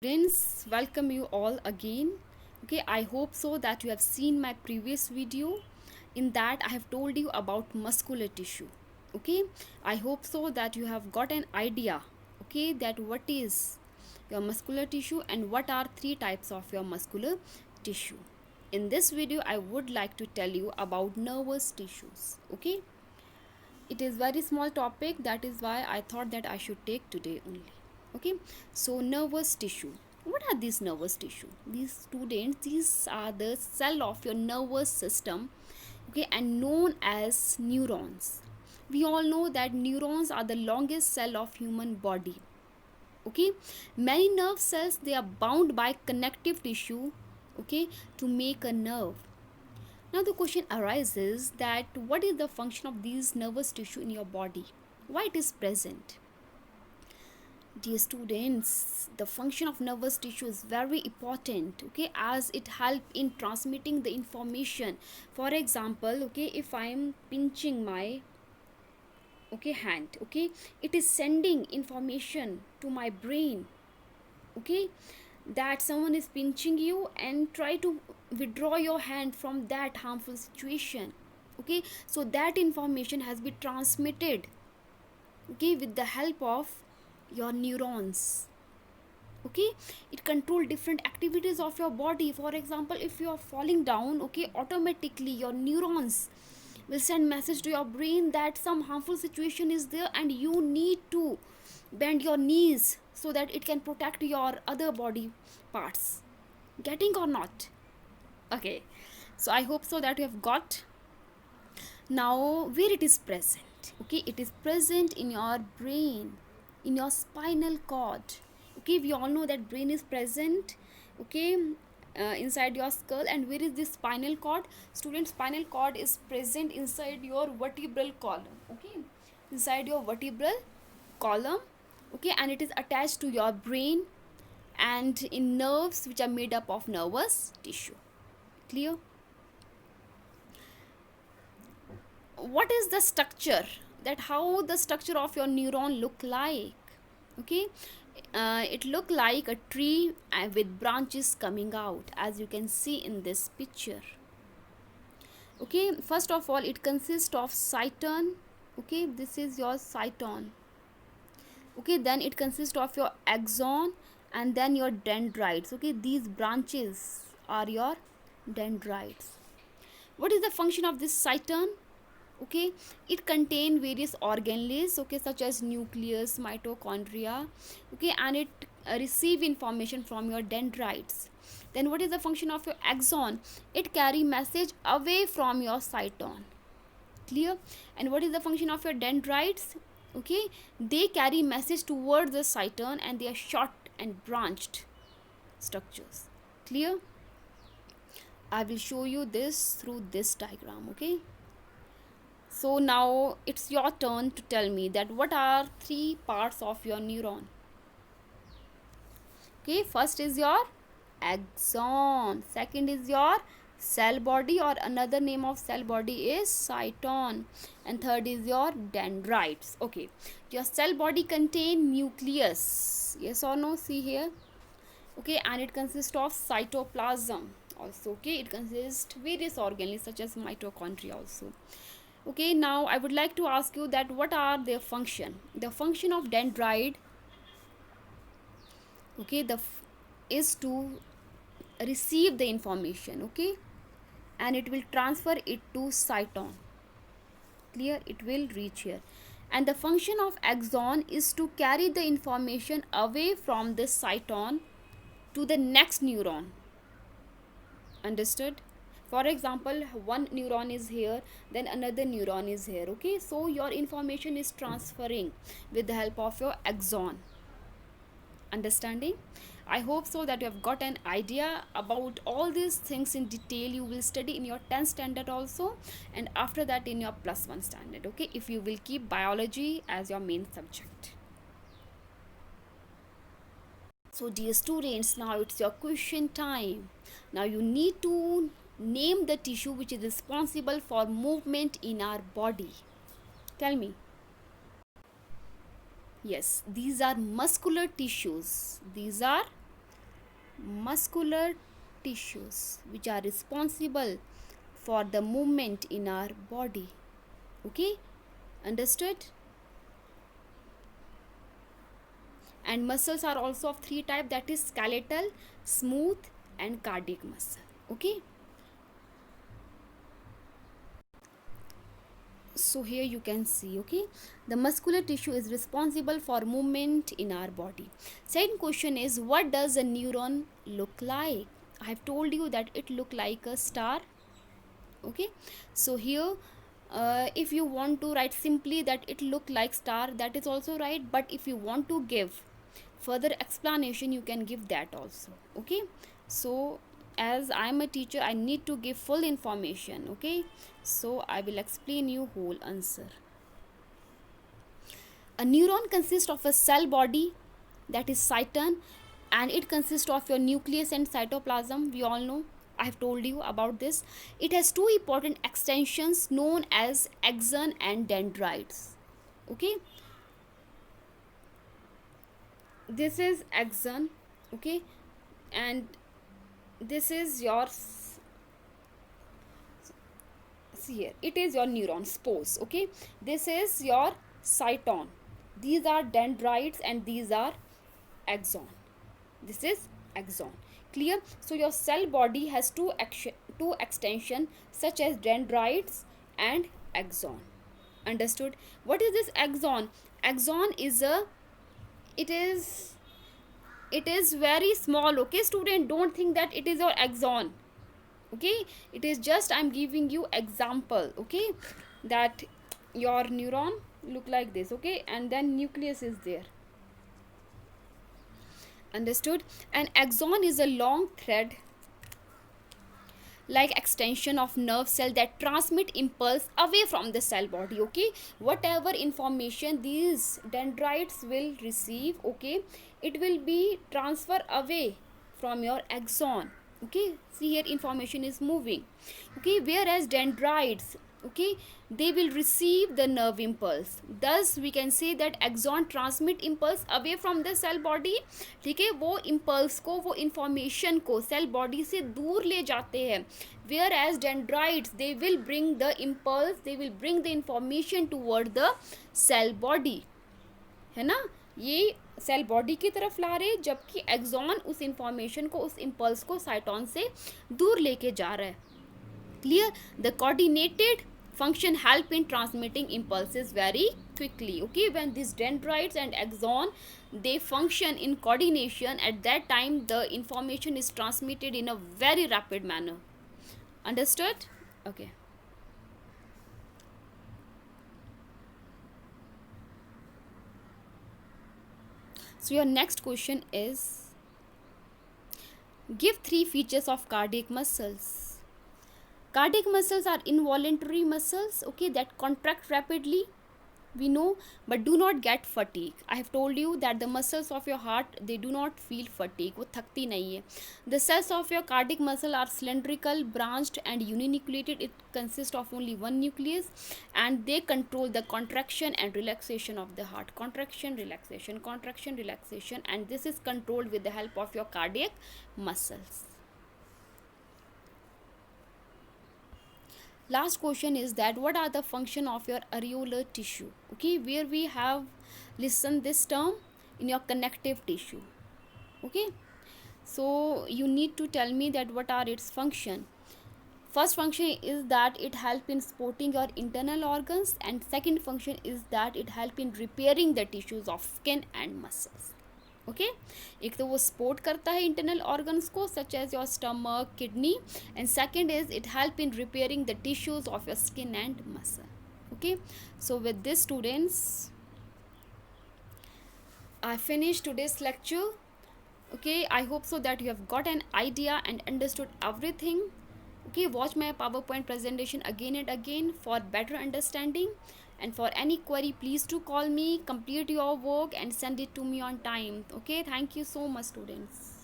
Friends, welcome you all again. Okay, I hope so that you have seen my previous video. In that, I have told you about muscular tissue. Okay, I hope so that you have got an idea. Okay, that what is your muscular tissue and what are three types of your muscular tissue. In this video, I would like to tell you about nervous tissues. Okay, it is very small topic, that is why I thought that I should take today only. Okay, so nervous tissue, what are these nervous tissue? These students, these are the cell of your nervous system, okay, and known as neurons. We all know that neurons are the longest cell of human body. Okay, many nerve cells, they are bound by connective tissue, okay, to make a nerve. Now the question arises that what is the function of these nervous tissue in your body? Why it is present? Dear students, the function of nervous tissue is very important, okay, as it help in transmitting the information. For example, okay, if I am pinching my hand, okay, it is sending information to my brain, okay, that someone is pinching you and try to withdraw your hand from that harmful situation. Okay, so that information has been transmitted, okay, with the help of your neurons. Okay, it control different activities of your body. For example, if you are falling down, okay, automatically your neurons will send message to your brain that some harmful situation is there and you need to bend your knees so that it can protect your other body parts. Getting or not? Okay, so I hope so that you have got. Now where it is present? Okay, it is present in your brain, in your spinal cord. Okay, we all know that brain is present, okay, inside your skull. And where is this spinal cord? Student, spinal cord is present inside your vertebral column. Okay, inside your vertebral column. Okay, and it is attached to your brain and in nerves which are made up of nervous tissue. Clear? What is the structure, that how the structure of your neuron look like? Okay, it look like a tree with branches coming out, as you can see in this picture. Okay, first of all, it consists of cyton. Okay, this is your cyton. Okay, then it consists of your axon and then your dendrites. Okay, these branches are your dendrites. What is the function of this cyton? Okay, it contain various organelles, okay, such as nucleus, mitochondria, okay, and it receive information from your dendrites. Then what is the function of your axon? It carry message away from your cyton. Clear? And what is the function of your dendrites? Okay, they carry message towards the cyton and they are short and branched structures. Clear? I will show you this through this diagram. Okay, so now it's your turn to tell me that what are three parts of your neuron. Okay, first is your axon, second is your cell body, or another name of cell body is cyton, and third is your dendrites. Okay, your cell body contain nucleus, yes or no? See here. Okay, and it consists of cytoplasm also. Okay, it consists various organelles such as mitochondria also. Okay, now I would like to ask you that what are their function? The function of dendrite, okay, is to receive the information, okay, and it will transfer it to cyton. Clear? It will reach here. And the function of axon is to carry the information away from this cyton to the next neuron. Understood? For example, one neuron is here, then another neuron is here. Okay, so your information is transferring with the help of your axon. Understanding? I hope so that you have got an idea about all these things in detail. You will study in your 10th standard also, and after that in your +1 standard. Okay, if you will keep biology as your main subject. So dear students, now it's your question time. Now you need to name the tissue which is responsible for movement in our body. Tell me. Yes, these are muscular tissues. These are muscular tissues which are responsible for the movement in our body. Okay, understood? And muscles are also of three type, that is skeletal, smooth, and cardiac muscle. Okay, so here you can see, okay, the muscular tissue is responsible for movement in our body. Second question is, what does a neuron look like? I have told you that it look like a star. Okay, so here if you want to write simply that it look like star, that is also right, but if you want to give further explanation, you can give that also. Okay, so as I am a teacher, I need to give full information. Okay, so I will explain you whole answer. A neuron consists of a cell body, that is cyton, and it consists of your nucleus and cytoplasm. We all know, I have told you about this. It has two important extensions known as axon and dendrites. Okay, this is axon. Okay, and this is your, see here, it is your neuron spores. Okay, this is your cyton, these are dendrites, and these are axon. This is axon. Clear? So your cell body has two extension such as dendrites and axon. Understood? What is this axon? Axon is a, it is, it is very small. Okay, student, don't think that it is your axon. Okay, it is just I'm giving you example. Okay, that your neuron look like this. Okay, and then nucleus is there. Understood? An axon is a long thread like extension of nerve cell that transmit impulse away from the cell body. Okay, whatever information these dendrites will receive, okay, it will be transfer away from your axon. Okay, see here information is moving. Okay, whereas dendrites, okay, they will receive the nerve impulse. Thus we can say that axon transmit impulse away from the cell body. ठीक है, वो impulse को, वो information को cell body से दूर ले जाते हैं. Whereas dendrites, they will bring the impulse, they will bring the information toward the cell body. है ना, ये सेल बॉडी की तरफ ला रहे, जबकि एक्सॉन उस इंफॉर्मेशन को, उस इम्पल्स को साइटोन से दूर लेके जा रहा है. Clear? The coordinated function help in transmitting impulses very quickly. Okay, when these dendrites and axon, they function in coordination, at that time the information is transmitted in a very rapid manner. Understood? Okay. So your next question is, give 3 features of cardiac muscles. Cardiac muscles are involuntary muscles, okay, that contract rapidly, we know, but do not get fatigue. I have told you that the muscles of your heart, they do not feel fatigue, वो थकती नहीं है. The cells of your cardiac muscle are cylindrical, branched and uninucleated. It consists of only one nucleus, and they control the contraction and relaxation of the heart. Contraction, relaxation, contraction, relaxation, and this is controlled with the help of your cardiac muscles. Last question is that what are the function of your areolar tissue? Okay, where we have listened this term in your connective tissue. Okay, so you need to tell me that what are its function. First function is that it help in supporting your internal organs, and second function is that it help in repairing the tissues of skin and muscles. Okay, एक तो वो support करता है internal organs को such as your stomach, kidney, and second is it help in repairing the tissues of your skin and muscle. Okay, so with this students I finished today's lecture. Okay, I hope so that you have got an idea and understood everything. Okay, watch my PowerPoint presentation again and again for better understanding. And for any query, please do call me, complete your work and send it to me on time. Okay, thank you so much, students.